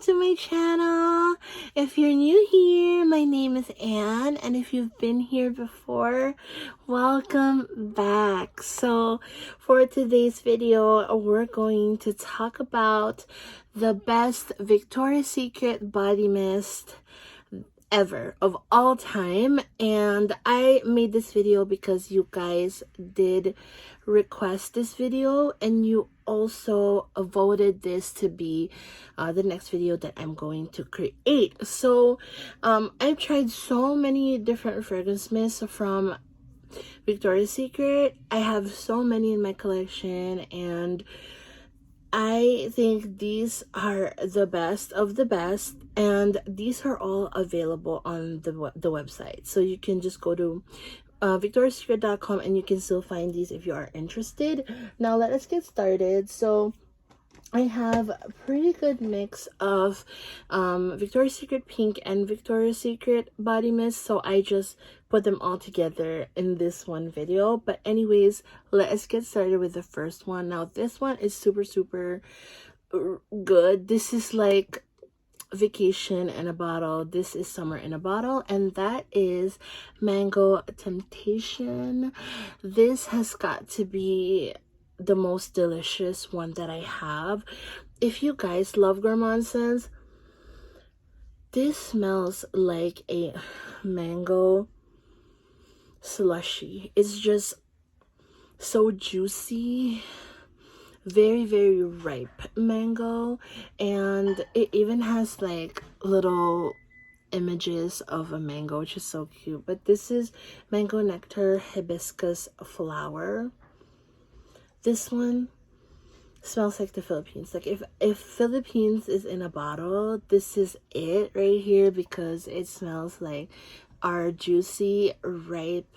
to my channel. If you're new here, my name is Anne, and if you've been here before, welcome back. So for today's video, we're going to talk about the best Victoria's Secret body mist ever of all time, and I made this video because you guys did request this video, and you also voted this to be the next video that I'm going to create. So I've tried so many different fragrance mists from Victoria's Secret. I have so many in my collection, and I think these are the best of the best, and these are all available on the website. So you can just go to victoriasecret.com and you can still find these if you are interested. Now let us get started. So I have a pretty good mix of Victoria's Secret Pink and Victoria's Secret body mist, so I just put them all together in this one video. But anyways, let us get started with the first one. Now this one is super good. This is like vacation in a bottle. This is summer in a bottle, and that is Mango Temptation. This has got to be the most delicious one that I have. If you guys love gourmand scents, this smells like a mango slushy. It's just so juicy, very ripe mango, and it even has like little images of a mango, which is so cute. But this is mango nectar hibiscus flower. This one smells like the Philippines. Like if Philippines is in a bottle, this is it right here, because it smells like our juicy ripe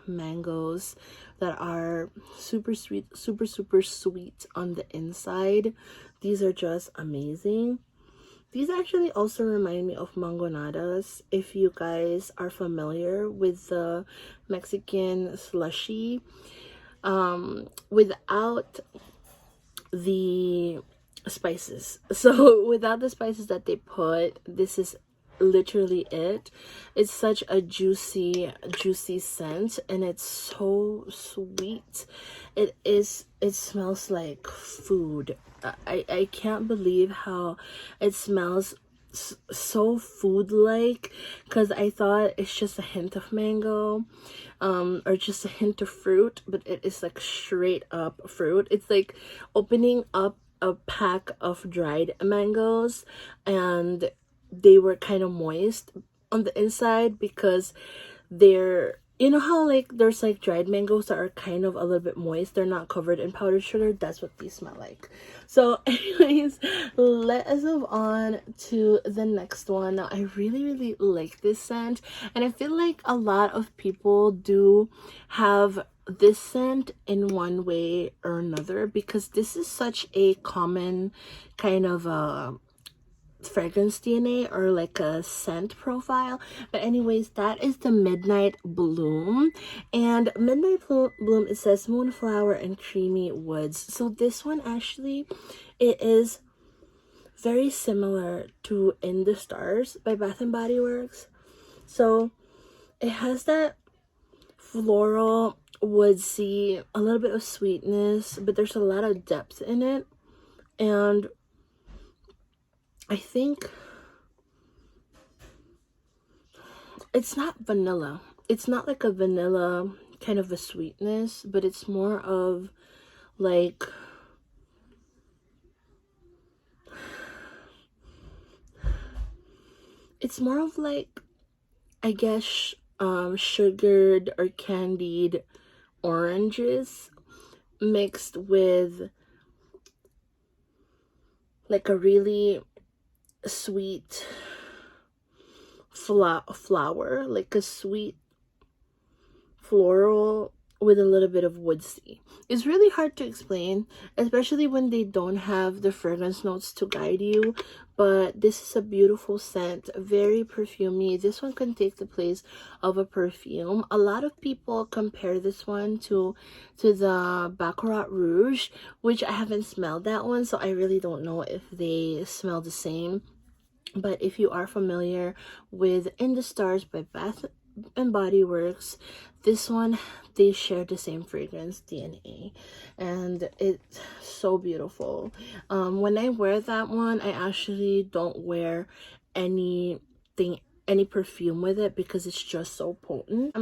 mangoes that are super sweet, super sweet on the inside. These are just amazing. These actually also remind me of mangonadas, if you guys are familiar with the Mexican slushy, without the spices. So without the spices that they put, this is literally it. It's such a juicy scent, and it's so sweet. It smells like food. I can't believe how it smells so food-like, because I thought it's just a hint of mango or just a hint of fruit, but it is like straight up fruit. It's like opening up a pack of dried mangoes, and they were kind of moist on the inside, because they're, you know how like there's like dried mangoes that are kind of a little bit moist, they're not covered in powdered sugar. That's what these smell like. So anyways, let us move on to the next one. Now I really like this scent, and I feel like a lot of people do have this scent in one way or another, because this is such a common kind of fragrance DNA or like a scent profile. But anyways, that is the Midnight Bloom. And Midnight Bloom, it says moonflower and creamy woods. So this one actually, it is very similar to In the Stars by Bath and Body Works. So it has that floral, woodsy, a little bit of sweetness, but there's a lot of depth in it. And I think it's not vanilla. It's not like a vanilla kind of a sweetness, but it's more of like, it's more of like, I guess, sugared or candied oranges mixed with like a really sweet flower, like a sweet floral with a little bit of woodsy. It's really hard to explain, especially when they don't have the fragrance notes to guide you, but this is a beautiful scent, very perfumey. This one can take the place of a perfume. A lot of people compare this one to the Baccarat Rouge, which I haven't smelled that one, so I really don't know if they smell the same. But if you are familiar with In the Stars by Bath and Body Works, this one, they share the same fragrance, DNA, and it's so beautiful. When I wear that one, I actually don't wear anything, any perfume with it, because it's just so potent.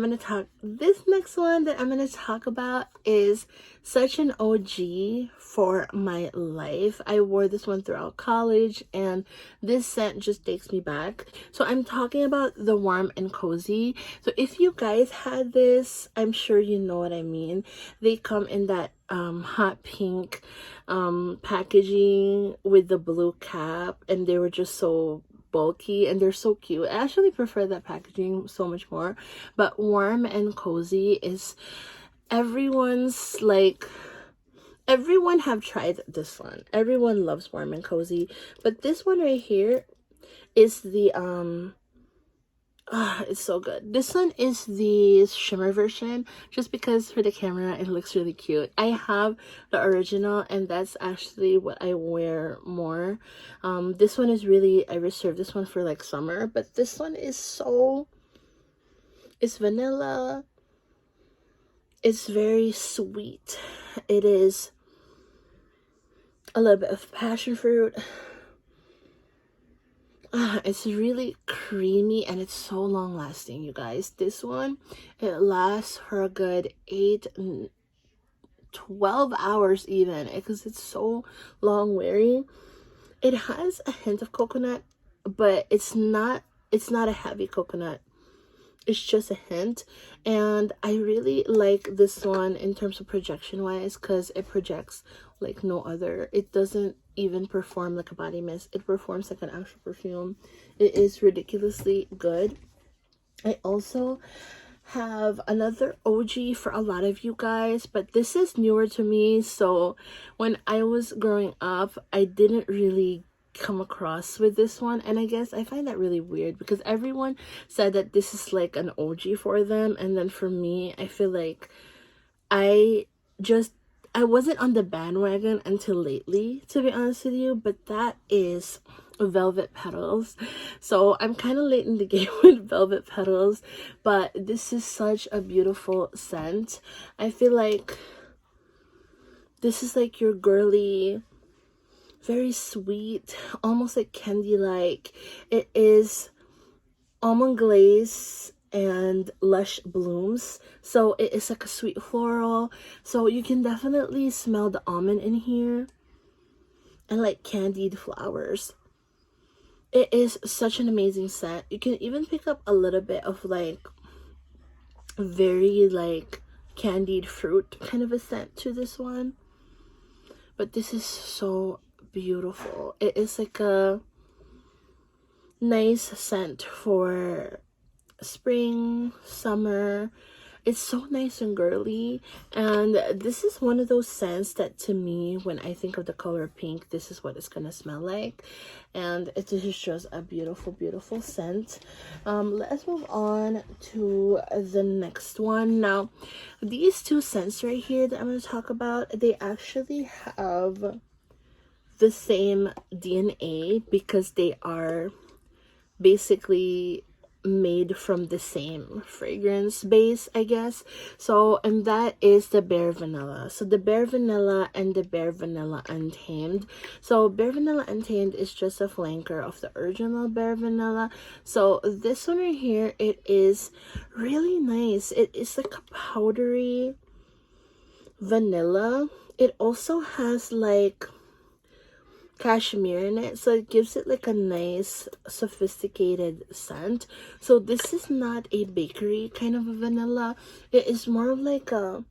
This next one that I'm gonna talk about is such an OG for my life. I wore this one throughout college, and this scent just takes me back. So I'm talking about the Warm and Cozy. So if you guys had this, I'm sure you know what I mean. They come in that hot pink packaging with the blue cap, and they were just so bulky and they're so cute. I actually prefer that packaging so much more. But Warm and Cozy is everyone's, like, everyone have tried this one. Everyone loves Warm and Cozy, but this one right here is the it's so good. This one is the shimmer version, just because for the camera it looks really cute. I have the original, and that's actually what I wear more. This one is really, I reserve this one for like summer, but this one is so, it's vanilla. It's very sweet. It is a little bit of passion fruit. It's really creamy, and it's so long lasting, you guys. This one, it lasts for a good 12 hours even, because it's so long wearing. It has a hint of coconut, but it's not a heavy coconut. It's just a hint, and I really like this one in terms of projection wise, because it projects like no other. It doesn't even perform like a body mist. It performs like an actual perfume. It is ridiculously good. I also have another OG for a lot of you guys, but this is newer to me. So when I was growing up, I didn't really come across with this one, and I guess I find that really weird, because everyone said that this is like an OG for them, and then for me, I feel like I wasn't on the bandwagon until lately, to be honest with you. But that is Velvet Petals. So I'm kind of late in the game with Velvet Petals, but this is such a beautiful scent. I feel like this is like your girly, very sweet, almost like candy like. It is almond glaze and lush blooms, so it is like a sweet floral. So you can definitely smell the almond in here, and like candied flowers. It is such an amazing scent. You can even pick up a little bit of like very like candied fruit kind of a scent to this one, but this is so beautiful. It is like a nice scent for spring, summer. It's so nice and girly, and this is one of those scents that, to me, when I think of the color pink, this is what it's gonna smell like. And it is just a beautiful, beautiful scent. Let's move on to the next one. Now, these two scents right here that I'm going to talk about, they actually have the same DNA, because they are basically made from the same fragrance base, I guess. So, and that is the Bare Vanilla. So the Bare Vanilla and the Bare Vanilla Untamed. So Bare Vanilla Untamed is just a flanker of the original Bare Vanilla. So this one right here, it is really nice. It is like a powdery vanilla. It also has like cashmere in it, so it gives it like a nice sophisticated scent. So this is not a bakery kind of a vanilla. It is more of like a,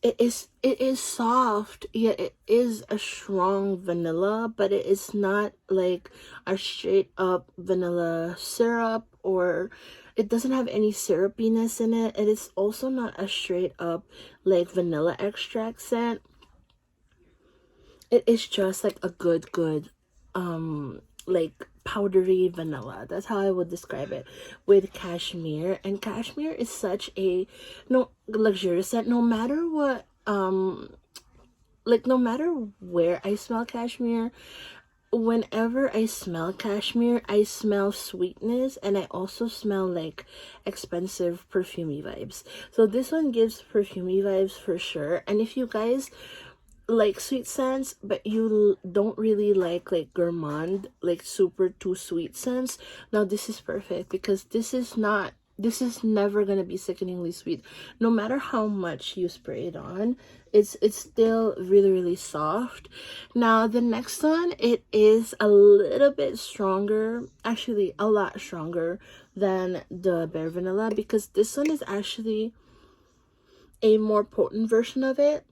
it is soft, yet it is a strong vanilla, but it is not like a straight up vanilla syrup, or it doesn't have any syrupiness in it. It is also not a straight up like vanilla extract scent. It is just like a good like powdery vanilla. That's how I would describe it, with cashmere. And cashmere is such a luxurious scent. No matter what like, no matter where I smell cashmere, whenever I smell cashmere, I smell sweetness, and I also smell like expensive perfumey vibes. So this one gives perfumey vibes for sure. And if you guys like sweet scents, but you don't really like gourmand, like super too sweet scents, now this is perfect, because this is never gonna be sickeningly sweet. No matter how much you spray it on, it's still really, really soft. Now the next one, it is a little bit stronger, actually a lot stronger than the Bare Vanilla, because this one is actually a more potent version of it.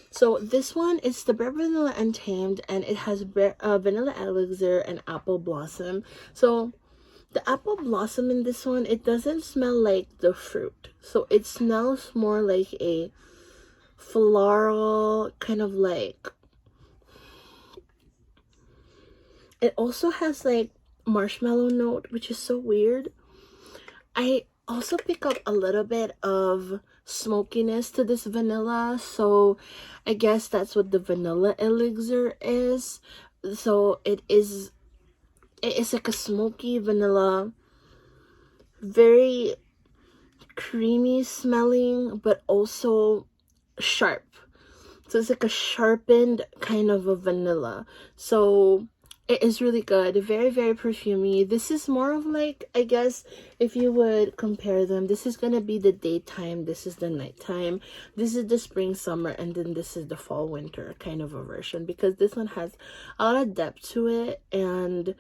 So this one is the Bonneville Untamed, and it has Vanilla Elixir and Apple Blossom. So the Apple Blossom in this one, it doesn't smell like the fruit. So it smells more like a floral, kind of like... It also has like marshmallow note, which is so weird. I also pick up a little bit of smokiness to this vanilla, so I guess that's what the Vanilla Elixir is. So it is like a smoky vanilla, very creamy smelling, but also sharp. So it's like a sharpened kind of a vanilla. So it is really good. Very, very perfumey. This is more of like, I guess, if you would compare them, this is going to be the daytime, this is the nighttime, this is the spring, summer, and then this is the fall, winter kind of a version. Because this one has a lot of depth to it, and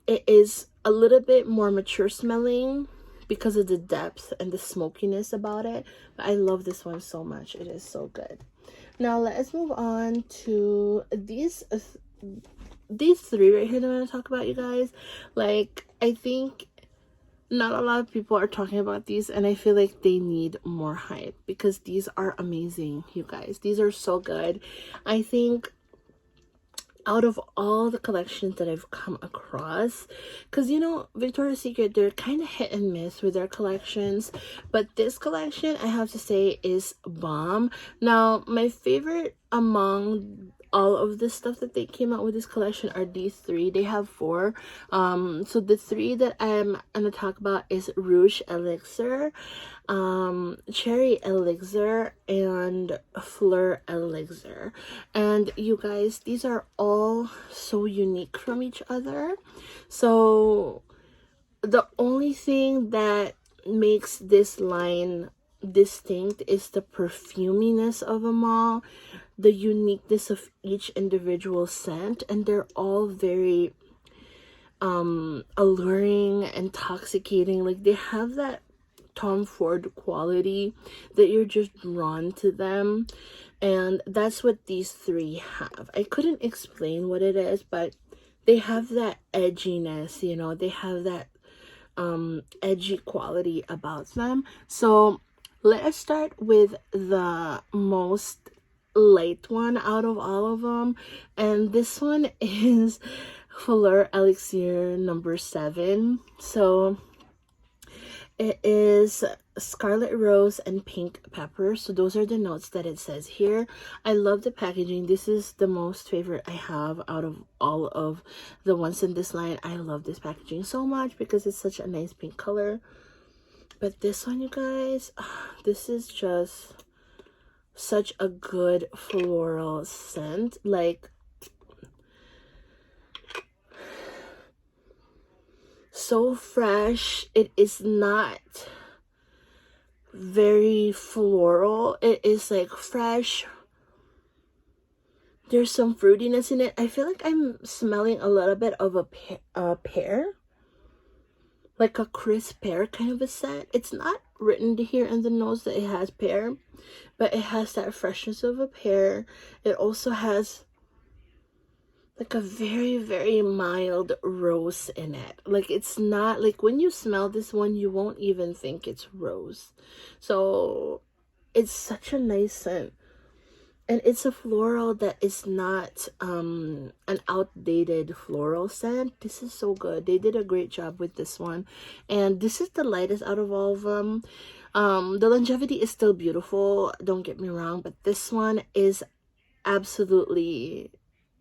it is a little bit more mature smelling because of the depth and the smokiness about it. But I love this one so much. It is so good. Now let's move on to these three right here that I'm going to talk about, you guys. Like, I think not a lot of people are talking about these, and I feel like they need more hype, because these are amazing, you guys. These are so good. I think out of all the collections that I've come across, because you know, Victoria's Secret, they're kind of hit and miss with their collections, but this collection, I have to say, is bomb. Now my favorite among all of the stuff that they came out with this collection are these three. They have four. So the three that I'm gonna talk about is Rouge Elixir, Cherry Elixir, and Fleur Elixir. And you guys, these are all so unique from each other. So the only thing that makes this line distinct is the perfuminess of them all, the uniqueness of each individual scent, and they're all very alluring, intoxicating. Like, they have that Tom Ford quality that you're just drawn to them, and that's what these three have. I couldn't explain what it is, but they have that edginess, you know, they have that edgy quality about them. So let's start with the most light one out of all of them, and this one is Fleur Elixir number 7. So it is scarlet rose and pink pepper. So those are the notes that it says here. I love the packaging. This is the most favorite I have out of all of the ones in this line. I love this packaging so much because it's such a nice pink color. But this one, you guys, this is just such a good floral scent. Like, so fresh. It is not very floral. It is like fresh. There's some fruitiness in it. I feel like I'm smelling a little bit of a pear, like a crisp pear kind of a scent. It's not written here in the nose that it has pear, but it has that freshness of a pear. It also has like a very, very mild rose in it. Like, it's not like, when you smell this one, you won't even think it's rose. So it's such a nice scent, and it's a floral that is not an outdated floral scent. This is so good. They did a great job with this one, and this is the lightest out of all of them. The longevity is still beautiful, don't get me wrong, but this one is absolutely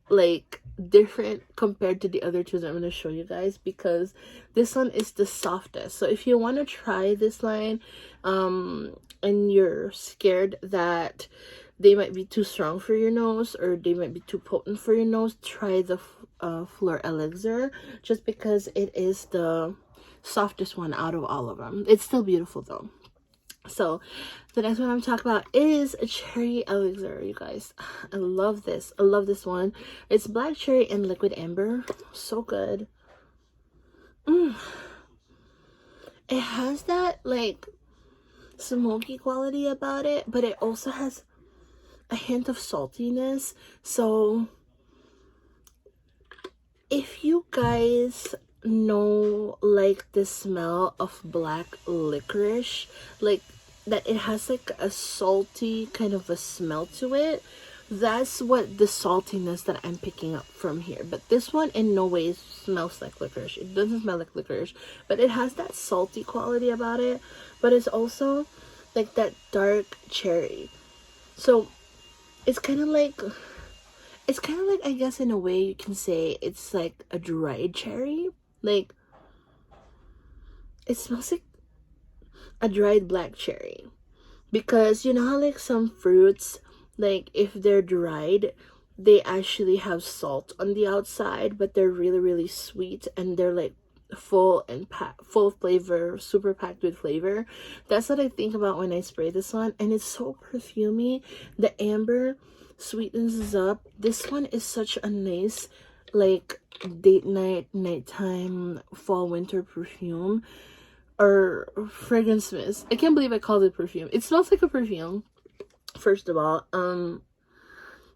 like different compared to the other two that I'm going to show you guys, because this one is the softest. So if you want to try this line and you're scared that they might be too strong for your nose or they might be too potent for your nose, try the Rouge Elixir, just because it is the softest one out of all of them. It's still beautiful though. So the next one I'm talking about is a cherry elixir, you guys. I love this. I love this one. It's black cherry and liquid amber. So good. It has that like smoky quality about it, but it also has a hint of saltiness. So if you guys know like the smell of black licorice, like that it has like a salty kind of a smell to it, that's what the saltiness that I'm picking up from here. But this one in no way smells like licorice. It doesn't smell like licorice, but it has that salty quality about it, but it's also like that dark cherry. So it's kind of like I guess in a way you can say it's like a dried cherry. Like it smells like a dried black cherry, because you know how like some fruits, like if they're dried, they actually have salt on the outside, but they're really sweet and they're like full and full of flavor, super packed with flavor. That's what I think about when I spray this one, and it's so perfumey. The amber sweetens up. This one is such a nice like date night, nighttime, fall, winter perfume or fragrance mist. I can't believe I called it perfume. It smells like a perfume, first of all.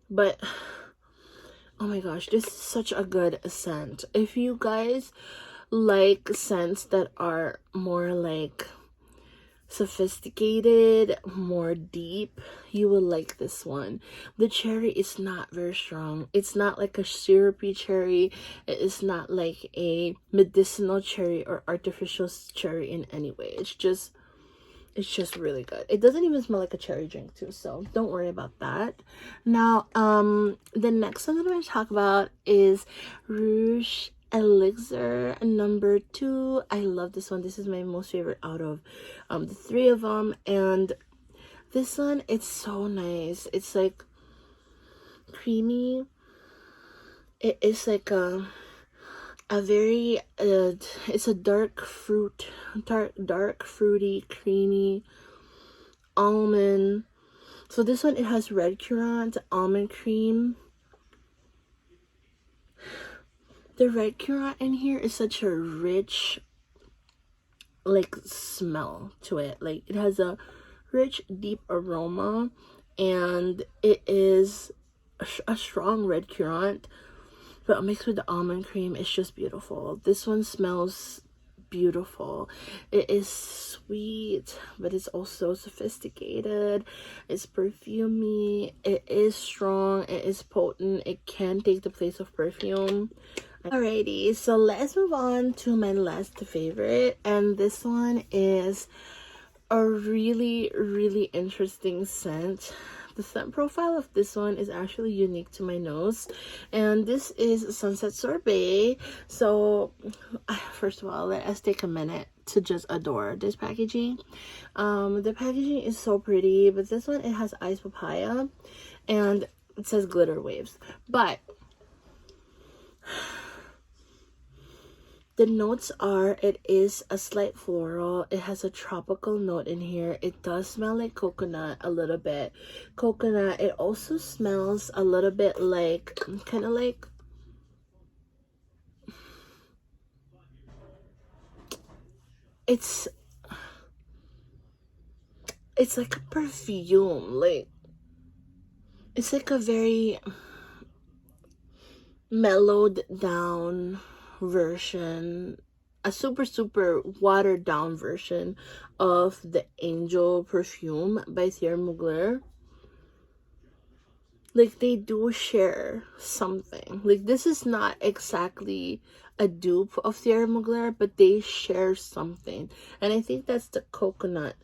But oh my gosh, this is such a good scent. If you guys like scents that are more like sophisticated, more deep, you will like this one. The cherry is not very strong. It's not like a syrupy cherry. It is not like a medicinal cherry or artificial cherry in any way. It's just really good. It doesn't even smell like a cherry drink too, so don't worry about that. Now the next one that I'm going to talk about is Rouge Elixir number 2. I love this one. This is my most favorite out of the 3 of them, and this one, it's so nice. It's like creamy. It is like a very it's a dark fruity, creamy almond. So this one, it has red currant, almond cream. The red currant in here is such a rich like smell to it. Like it has a rich deep aroma, and it is a strong red currant, but mixed with the almond cream, it's just beautiful. This one smells beautiful. It is sweet, but it's also sophisticated. It's perfumey. It is strong. It is potent. It can take the place of perfume. Alrighty, so let's move on to my last favorite, and this one is a really interesting scent. The scent profile of this one is actually unique to my nose, and this is Sunset Sorbet. So first of all, let us take a minute to just adore this packaging. The packaging is so pretty, but this one, it has iced papaya and it says glitter waves, but the notes are, it is a slight floral. It has a tropical note in here. It does smell like coconut a little bit. Coconut. It also smells a little bit like, kind of like, it's like a perfume. Like, it's like a very mellowed down version, a super watered down version of the Angel perfume by Thierry Mugler. Like, they do share something. Like, this is not exactly a dupe of Thierry Mugler, but they share something, and I think that's the coconut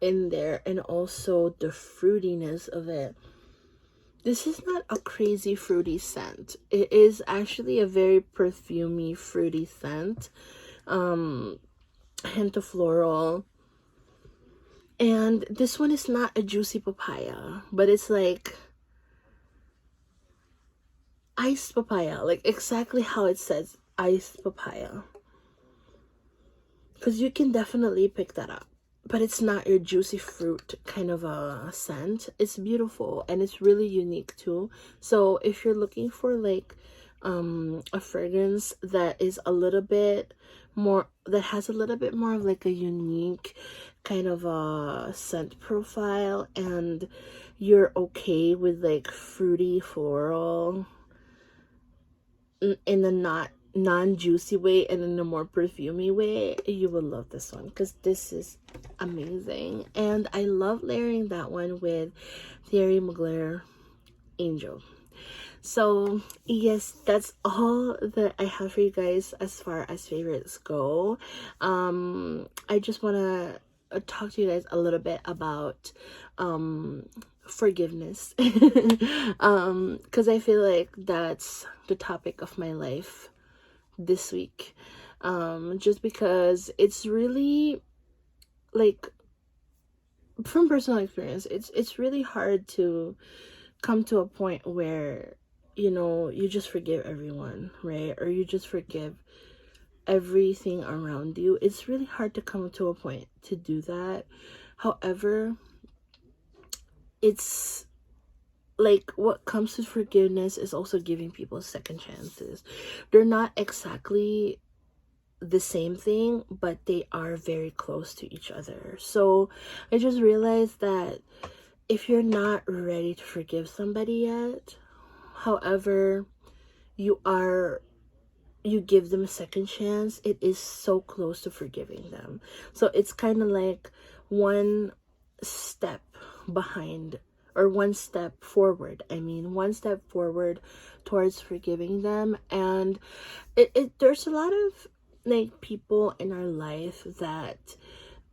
in there, and also the fruitiness of it. This is not a crazy fruity scent. It is actually a very perfumey fruity scent. Hint of floral. And this one is not a juicy papaya, but it's like iced papaya, like exactly how it says, iced papaya. Because you can definitely pick that up, but it's not your juicy fruit kind of a scent. It's beautiful and it's really unique too. So if you're looking for like a fragrance that is a little bit more, that has a little bit more of like a unique kind of a scent profile, and you're okay with like fruity floral in a not non-juicy way and in a more perfumey way, you will love this one, because this is amazing. And I love layering that one with Thierry Mugler Angel. So yes, that's all that I have for you guys as far as favorites go. I just want to talk to you guys a little bit about forgiveness, because I feel like that's the topic of my life this week. Just because it's really, like, from personal experience, it's really hard to come to a point where, you know, you just forgive everyone, right? Or you just forgive everything around you. It's really hard to come to a point to do that. However, it's like, what comes with forgiveness is also giving people second chances. They're not exactly the same thing, but they are very close to each other. So I just realized that if you're not ready to forgive somebody yet, however, you give them a second chance, it is so close to forgiving them. So it's kind of like one step behind, or one step forward, one step forward towards forgiving them. And there's a lot of like people in our life that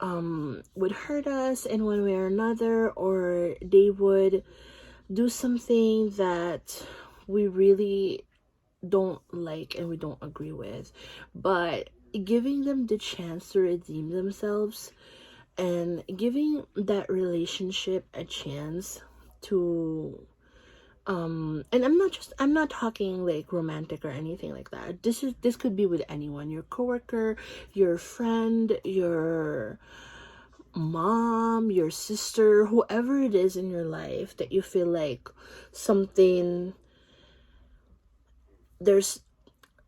would hurt us in one way or another, or they would do something that we really don't like and we don't agree with, but giving them the chance to redeem themselves and giving that relationship a chance to and I'm not talking like romantic or anything like that. This could be with anyone, your coworker, your friend, your mom, your sister, whoever it is in your life that you feel like something, there's,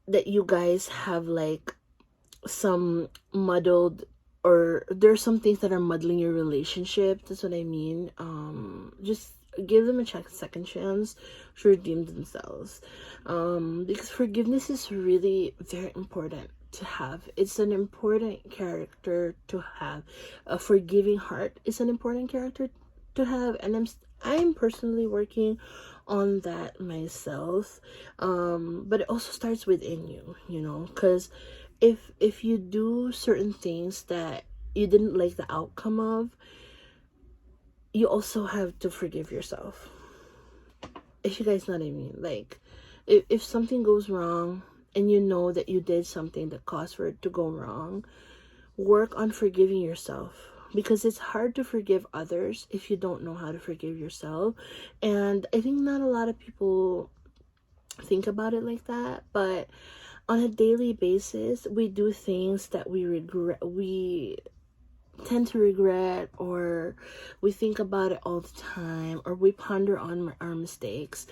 that you guys have like some muddled, or there's some things that are muddling your relationship. That's what I mean. Just give them a second chance to redeem themselves, because forgiveness is really very important to have. It's an important character to have. A forgiving heart is an important character to have, and I'm personally working on that myself. But it also starts within you, you know, because if you do certain things that you didn't like the outcome of, you also have to forgive yourself. If you guys know what I mean. Like, if something goes wrong and you know that you did something that caused for it to go wrong, work on forgiving yourself, because it's hard to forgive others if you don't know how to forgive yourself. And I think not a lot of people think about it like that, but on a daily basis we do things that we tend to regret, or we think about it all the time, or we ponder on our mistakes.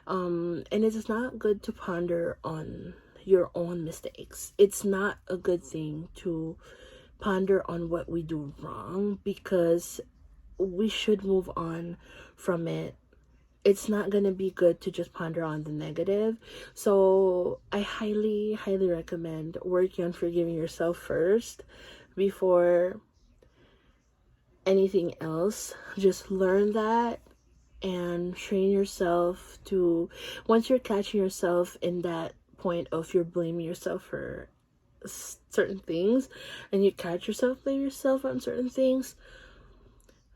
And it is not good to ponder on your own mistakes. It's not a good thing to ponder on what we do wrong, because we should move on from it. It's not gonna be good to just ponder on the negative. So I highly recommend working on forgiving yourself first before anything else. Just learn that and train yourself to, once you're catching yourself in that point of you're blaming yourself for certain things, and you catch yourself blaming yourself on certain things,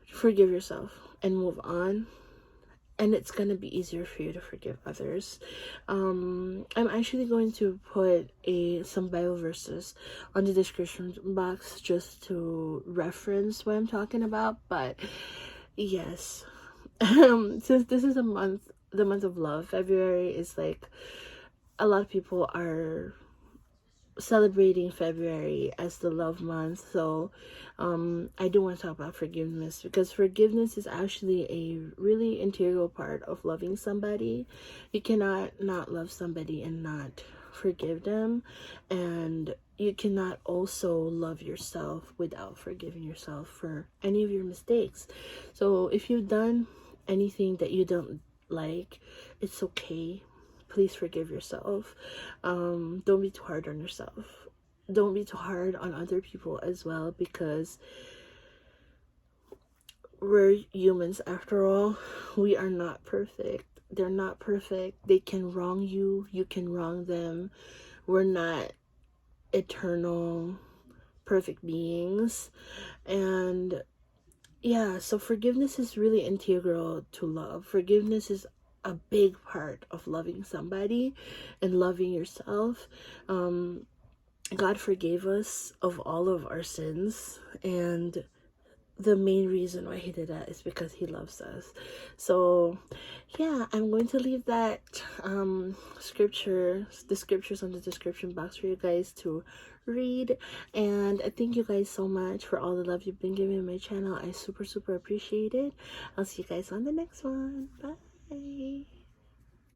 forgive yourself and move on. and it's gonna be easier for you to forgive others. I'm actually going to put some Bible verses on the description box just to reference what I'm talking about. But yes, since this is the month of love, February is like, a lot of people are celebrating February as the love month. So I do want to talk about forgiveness, because forgiveness is actually a really integral part of loving somebody. You cannot not love somebody and not forgive them, and you cannot also love yourself without forgiving yourself for any of your mistakes. So if you've done anything that you don't like, it's okay. Please forgive yourself. Don't be too hard on yourself. Don't be too hard on other people as well, because we're humans after all. We are not perfect. They're not perfect. They can wrong you. You can wrong them. We're not eternal, perfect beings. And yeah, so forgiveness is really integral to love. Forgiveness is a big part of loving somebody and loving yourself. God forgave us of all of our sins, and the main reason why he did that is because he loves us. So yeah, I'm going to leave that the scriptures on the description box for you guys to read. And I thank you guys so much for all the love you've been giving my channel. I super appreciate it. I'll see you guys on the next one. Bye.